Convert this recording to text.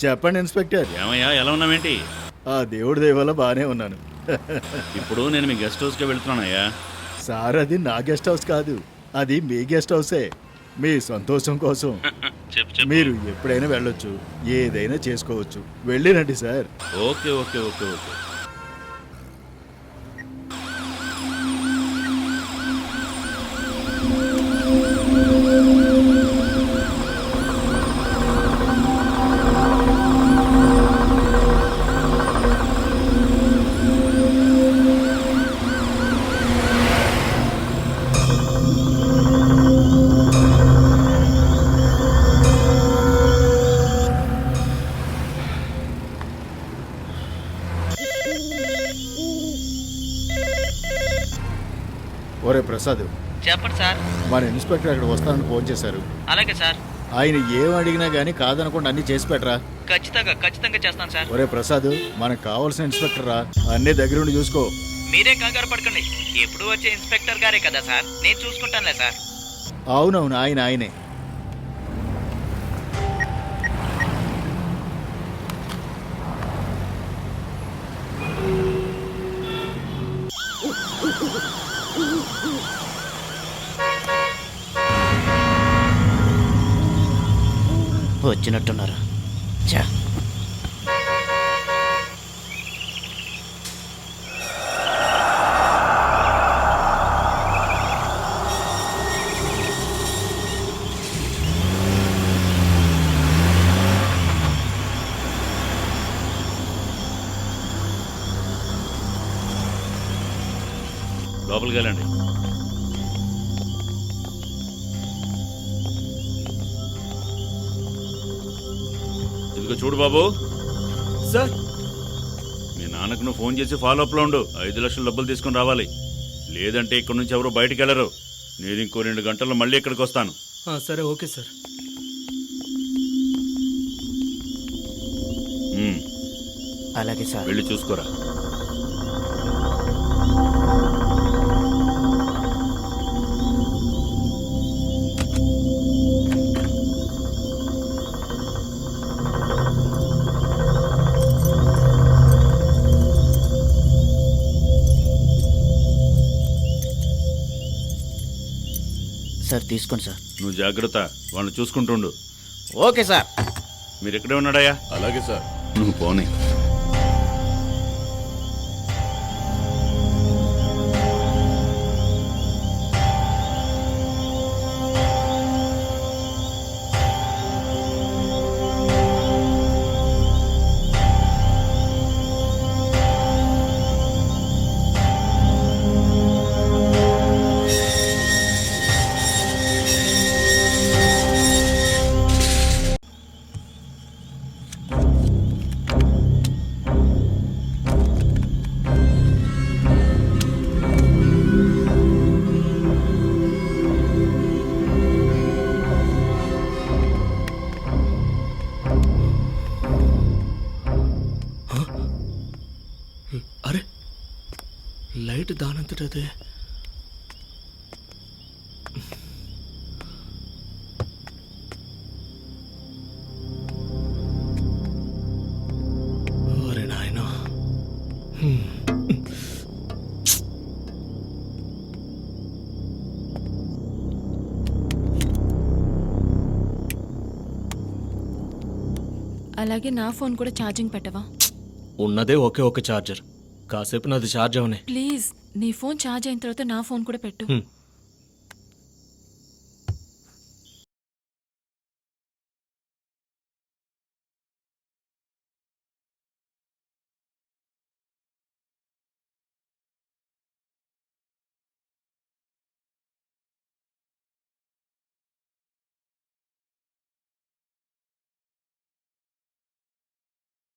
చెప్పండి ఇన్స్పెక్టర్. ఏమయ్యా, ఎలా ఉన్నావేంటి? ఆ దేవుడి దయ వల్ల బాగానే ఉన్నాను. ఇప్పుడు నేను మీ గెస్ట్ హౌస్కి వెళ్తున్నానయ్యా. సార్, అది నా గెస్ట్ హౌస్ కాదు, అది మీ గెస్ట్ హౌసే. మీ సంతోషం కోసం మీరు ఎప్పుడైనా వెళ్ళొచ్చు, ఏదైనా చేసుకోవచ్చు. వెళ్ళిరండి sir. Okay okay okay okay. ఒరే ప్రసాద్, చెప్పండి సార్. మన ఇన్స్పెక్టర్ అక్కడ వస్తానని ఫోన్ చేశారు. అలాగే సార్. ఆయన ఏం అడిగినా గానీ కాదనకుండా అన్ని చేసి పెట్టరా. ఖచ్చితంగా చేస్తాను సార్. ఒరే ప్రసాద్, మనకు కావాల్సిన ఇన్స్పెక్టర్ రా, అన్నీ దగ్గరుండి చూసుకో. మీరే కంగారు పడకండి, ఎప్పుడు వచ్చే ఇన్స్పెక్టర్ గారే కదా సార్, నేను చూసుకుంటానులే సార్. అవునవును, ఆయనే. వచ్చినట్టున్నారు. చా లోపలికి వెళ్ళండి. ఇదిగో చూడు బాబు. సార్, మీ నాన్నకు నువ్వు ఫోన్ చేసి ఫాలోఅప్లో ఉండు. 5 లక్షల డబ్బులు తీసుకుని రావాలి, లేదంటే ఇక్కడ నుంచి ఎవరు బయటికి వెళ్ళరు. నేను ఇంకో 2 గంటల్లో మళ్ళీ ఇక్కడికి వస్తాను. సరే, ఓకే సార్. అలాగే సార్. వెళ్ళి చూసుకోరా. సార్ తీసుకోండి సార్. నువ్వు జాగ్రత్త, వాళ్ళని చూసుకుంటుండు. Okay sir. మీరు ఎక్కడే ఉన్నాడయ్యా? అలాగే సార్. నువ్వు పోనీ. అరే, లైట్ దానంతటదే. ఒరే నాయనా, అలాగే నా ఫోన్ కూడా ఛార్జింగ్ పెట్టవా? ఉన్నదే ఒకే ఒక ఛార్జర్, కాసేపు నాది ఛార్జ్ అవనే. ప్లీజ్, నీ ఫోన్ ఛార్జ్ అయిన తర్వాత నా ఫోన్ కూడా పెట్టు.